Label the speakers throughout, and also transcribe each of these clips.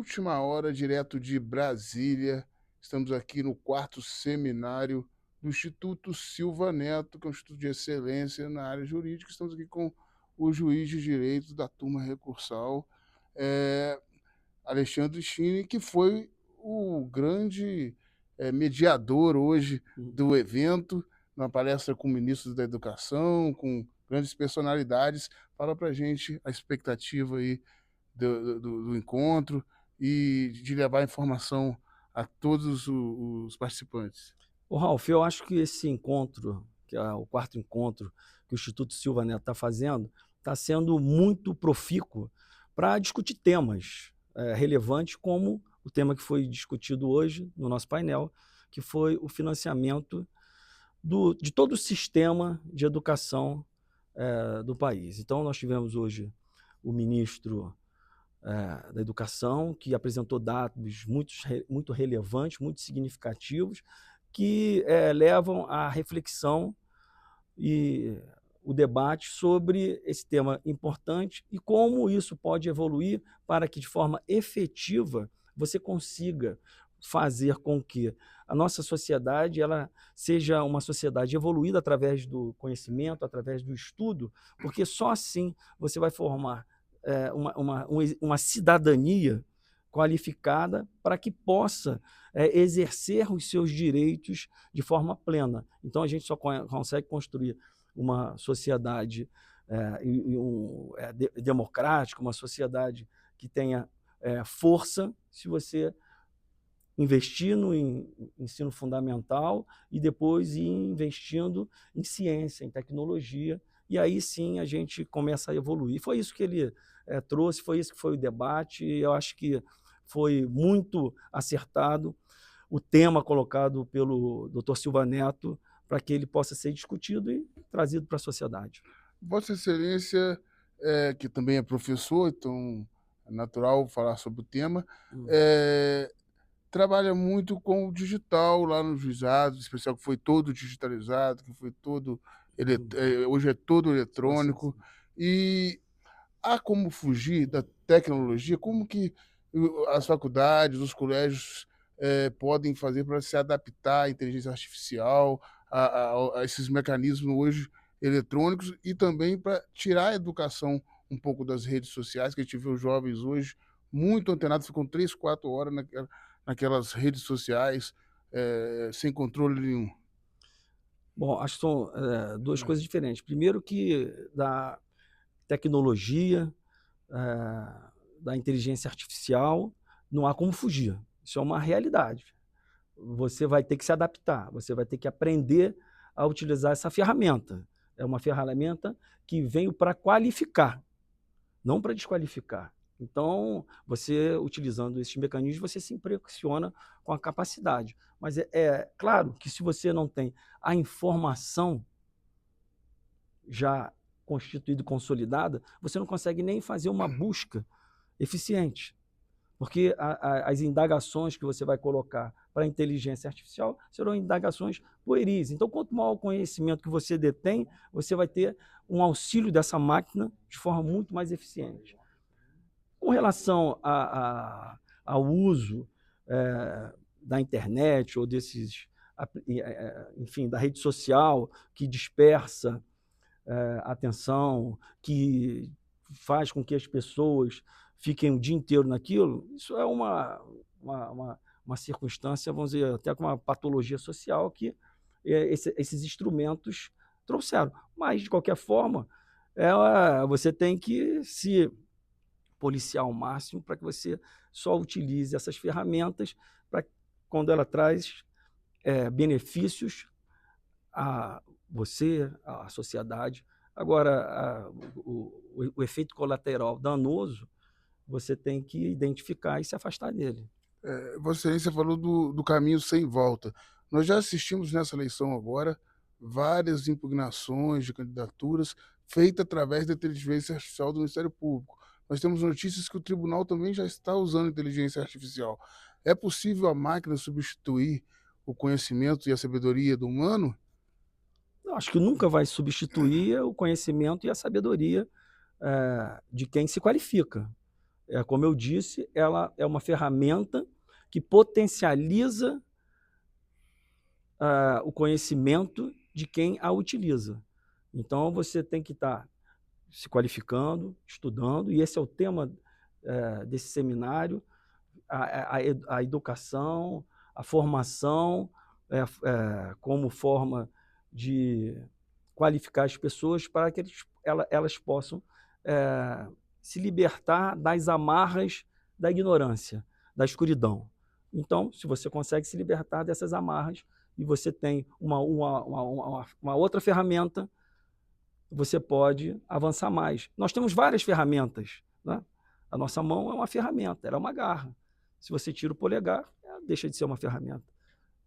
Speaker 1: Última hora, direto de Brasília. Estamos aqui no quarto seminário do Instituto Silva Neto, que é um instituto de excelência na área jurídica. Estamos aqui com o juiz de direito da turma recursal, eh, Alexandre Chine, que foi o grande mediador hoje do evento, na palestra com ministros da educação, com grandes personalidades. Fala para a gente a expectativa aí do encontro e de levar informação a todos os participantes.
Speaker 2: Ô, Ralf, eu acho que esse encontro, que é o quarto encontro que o Instituto Silva Neto está fazendo, está sendo muito profícuo para discutir temas relevantes, como o tema que foi discutido hoje no nosso painel, que foi o financiamento de todo o sistema de educação do país. Então, nós tivemos hoje o ministro da Educação, que apresentou dados muito relevantes, muito significativos, que levam à reflexão e o debate sobre esse tema importante e como isso pode evoluir para que, de forma efetiva, você consiga fazer com que a nossa sociedade ela seja uma sociedade evoluída através do conhecimento, através do estudo, porque só assim você vai formar uma cidadania qualificada para que possa exercer os seus direitos de forma plena. Então, a gente só consegue construir uma sociedade democrática, uma sociedade que tenha força, se você investir no ensino fundamental e depois ir investindo em ciência, em tecnologia, e aí sim a gente começa a evoluir. Foi isso que ele trouxe, foi isso que foi o debate, e eu acho que foi muito acertado o tema colocado pelo Dr. Silva Neto para que ele possa ser discutido e trazido para a sociedade.
Speaker 1: Vossa Excelência, que também é professor, então é natural falar sobre o tema, trabalha muito com o digital lá no juizado, especial que foi todo digitalizado, que foi todo hoje é todo eletrônico. E há como fugir da tecnologia? Como que as faculdades, os colégios podem fazer para se adaptar à inteligência artificial, a esses mecanismos hoje eletrônicos e também para tirar a educação um pouco das redes sociais, que a gente vê os jovens hoje muito antenados, ficam 3, 4 horas naquelas redes sociais, sem controle nenhum.
Speaker 2: Bom, acho que são duas coisas diferentes. Primeiro que da tecnologia, da inteligência artificial, não há como fugir. Isso é uma realidade. Você vai ter que se adaptar, você vai ter que aprender a utilizar essa ferramenta. É uma ferramenta que veio para qualificar, não para desqualificar. Então, você utilizando esses mecanismos, você se impressiona com a capacidade. Mas é claro que se você não tem a informação já constituída e consolidada, você não consegue nem fazer uma busca eficiente. Porque as indagações que você vai colocar para a inteligência artificial serão indagações pueris. Então, quanto maior o conhecimento que você detém, você vai ter um auxílio dessa máquina de forma muito mais eficiente. Com relação ao uso da internet ou desses, enfim, da rede social que dispersa atenção, que faz com que as pessoas fiquem o dia inteiro naquilo, isso é uma circunstância, vamos dizer, até com uma patologia social que esses instrumentos trouxeram. Mas, de qualquer forma, você tem que se policiar ao máximo para que você só utilize essas ferramentas para quando ela traz benefícios a você, à sociedade. Agora, o efeito colateral danoso, você tem que identificar e se afastar dele.
Speaker 1: Vossa Excelência falou do caminho sem volta. Nós já assistimos nessa eleição agora várias impugnações de candidaturas feitas através da inteligência artificial do Ministério Público. Nós temos notícias que o tribunal também já está usando inteligência artificial. É possível a máquina substituir o conhecimento e a sabedoria do humano?
Speaker 2: Eu acho que nunca vai substituir o conhecimento e a sabedoria de quem se qualifica. como eu disse, ela é uma ferramenta que potencializa o conhecimento de quem a utiliza. Então, você tem que estar se qualificando, estudando, e esse é o tema desse seminário, a educação, a formação, como forma de qualificar as pessoas para que elas possam se libertar das amarras da ignorância, da escuridão. Então, se você consegue se libertar dessas amarras e você tem uma outra ferramenta, você pode avançar mais. Nós temos várias ferramentas, né? A nossa mão é uma ferramenta, ela é uma garra. Se você tira o polegar, ela deixa de ser uma ferramenta.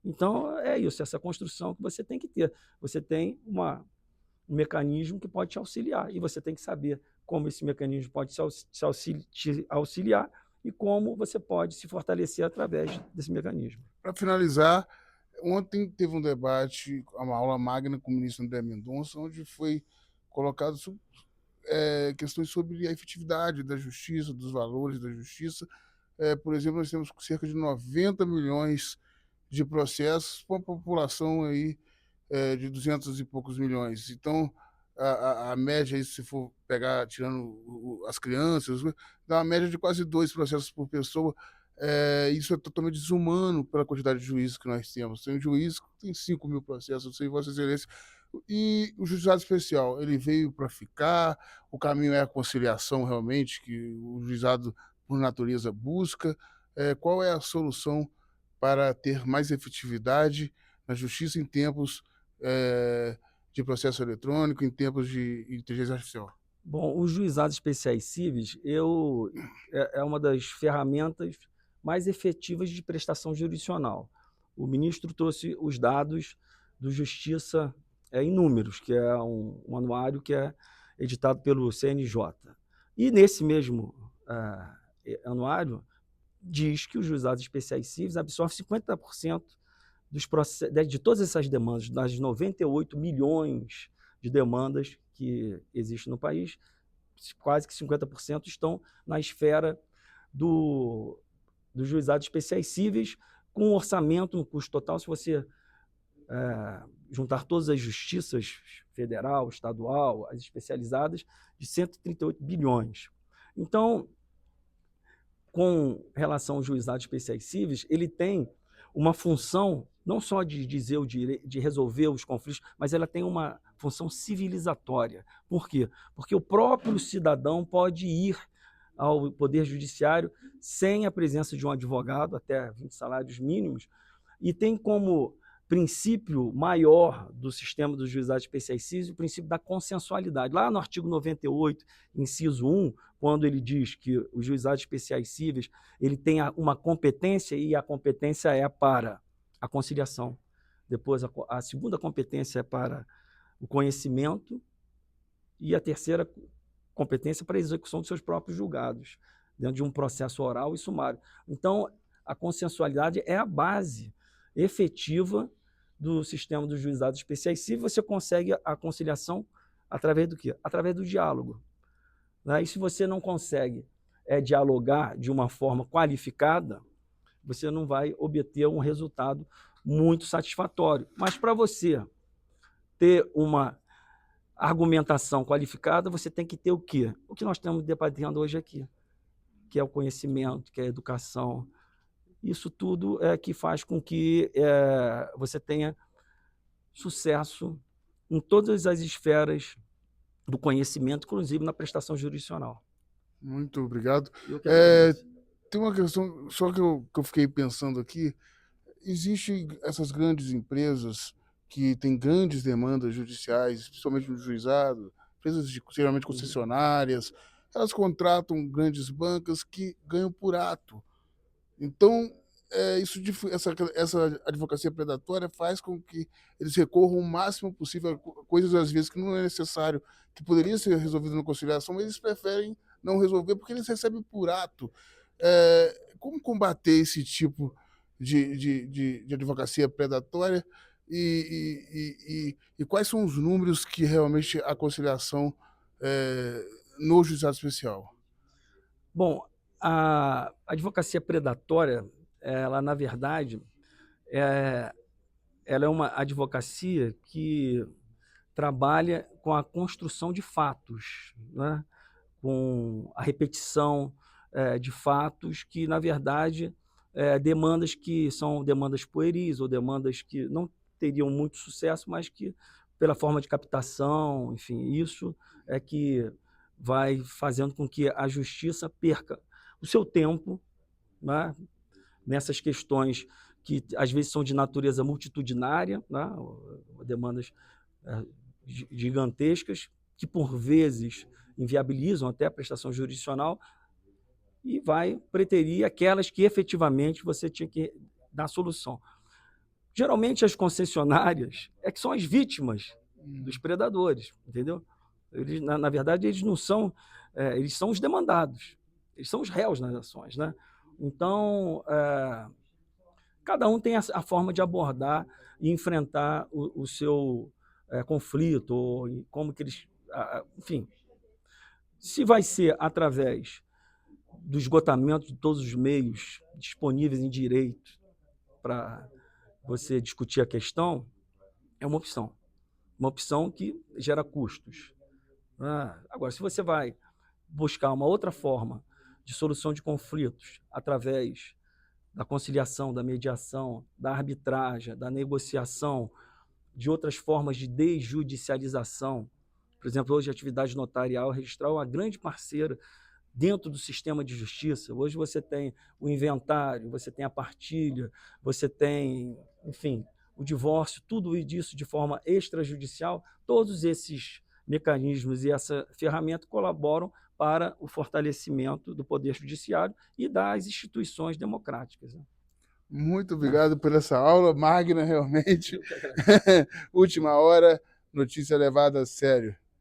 Speaker 2: Então, é isso, essa construção que você tem que ter. Você tem um mecanismo que pode te auxiliar, e você tem que saber como esse mecanismo pode te auxiliar e como você pode se fortalecer através desse mecanismo.
Speaker 1: Para finalizar, ontem teve um debate, uma aula magna com o ministro André Mendonça, onde foi colocado questões sobre a efetividade da justiça, dos valores da justiça. Por exemplo, nós temos cerca de 90 milhões de processos com a população aí de 200 e poucos milhões. Então, a média, se for pegar, tirando as crianças, dá uma média de quase 2 processos por pessoa. Isso é totalmente desumano pela quantidade de juízes que nós temos. Tem um juiz que tem 5 mil processos, eu sei, Vossa Excelência. E o juizado especial, ele veio para ficar, o caminho é a conciliação realmente, que o juizado, por natureza, busca. Qual é a solução para ter mais efetividade na justiça em tempos de processo eletrônico, em tempos de inteligência artificial?
Speaker 2: Bom, os juizados especiais cíveis é uma das ferramentas mais efetivas de prestação jurisdicional. O ministro trouxe os dados do Justiça em Números, que é um anuário que é editado pelo CNJ. E nesse mesmo anuário diz que os juizados especiais cíveis absorvem 50% de todas essas demandas, das 98 milhões de demandas que existem no país, quase que 50% estão na esfera dos juizados especiais cíveis, com um orçamento, um custo total, se você juntar todas as justiças, federal, estadual, as especializadas, de 138 bilhões. Então, com relação aos juizados especiais cíveis, ele tem uma função não só de dizer de resolver os conflitos, mas ela tem uma função civilizatória. Por quê? Porque o próprio cidadão pode ir ao Poder Judiciário sem a presença de um advogado, até 20 salários mínimos, e tem como princípio maior do sistema dos juizados especiais cíveis o princípio da consensualidade. Lá no artigo 98, inciso 1, quando ele diz que os juizados especiais cíveis ele tem uma competência, e a competência é para a conciliação. Depois, a segunda competência é para o conhecimento, e a terceira competência para a execução dos seus próprios julgados, dentro de um processo oral e sumário. Então, a consensualidade é a base efetiva do sistema dos juizados especiais cíveis. Você consegue a conciliação através do quê? Através do diálogo. E se você não consegue dialogar de uma forma qualificada, você não vai obter um resultado muito satisfatório. Mas para você ter uma argumentação qualificada, você tem que ter o quê? O que nós estamos debatendo hoje aqui, que é o conhecimento, que é a educação. Isso tudo é que faz com que você tenha sucesso em todas as esferas do conhecimento, inclusive na prestação jurisdicional.
Speaker 1: Muito obrigado.
Speaker 2: Eu que agradeço.
Speaker 1: Tem uma questão só que eu fiquei pensando aqui. Existem essas grandes empresas que têm grandes demandas judiciais, principalmente no juizado, empresas geralmente concessionárias, elas contratam grandes bancas que ganham por ato. Então, essa advocacia predatória faz com que eles recorram o máximo possível a coisas, às vezes, que não é necessário, que poderia ser resolvido na conciliação, mas eles preferem não resolver porque eles recebem por ato. Como combater esse tipo de advocacia predatória e quais são os números que realmente a conciliação no juizado especial?
Speaker 2: Bom, A advocacia predatória, ela, na verdade, ela é uma advocacia que trabalha com a construção de fatos, né? Com a repetição de fatos que, na verdade, demandas que são demandas pueris ou demandas que não teriam muito sucesso, mas que, pela forma de captação, enfim, isso é que vai fazendo com que a justiça perca o seu tempo, né, nessas questões que às vezes são de natureza multitudinária, né, demandas gigantescas, que por vezes inviabilizam até a prestação jurisdicional, e vai preterir aquelas que efetivamente você tinha que dar solução. Geralmente as concessionárias que são as vítimas dos predadores, entendeu? Eles, na verdade, eles não são, eles são os demandados, eles são os réus nas ações, né? Então, cada um tem a forma de abordar e enfrentar o seu conflito, ou como que eles, enfim, se vai ser através do esgotamento de todos os meios disponíveis em direito para você discutir a questão, é uma opção que gera custos. Agora, se você vai buscar uma outra forma de solução de conflitos através da conciliação, da mediação, da arbitragem, da negociação, de outras formas de desjudicialização, por exemplo, hoje a atividade notarial registral é uma grande parceira dentro do sistema de justiça. Hoje você tem o inventário, você tem a partilha, você tem, enfim, o divórcio, tudo isso de forma extrajudicial. Todos esses mecanismos e essa ferramenta colaboram para o fortalecimento do poder judiciário e das instituições democráticas.
Speaker 1: Muito obrigado por essa aula magna, realmente. Última hora, notícia levada a sério.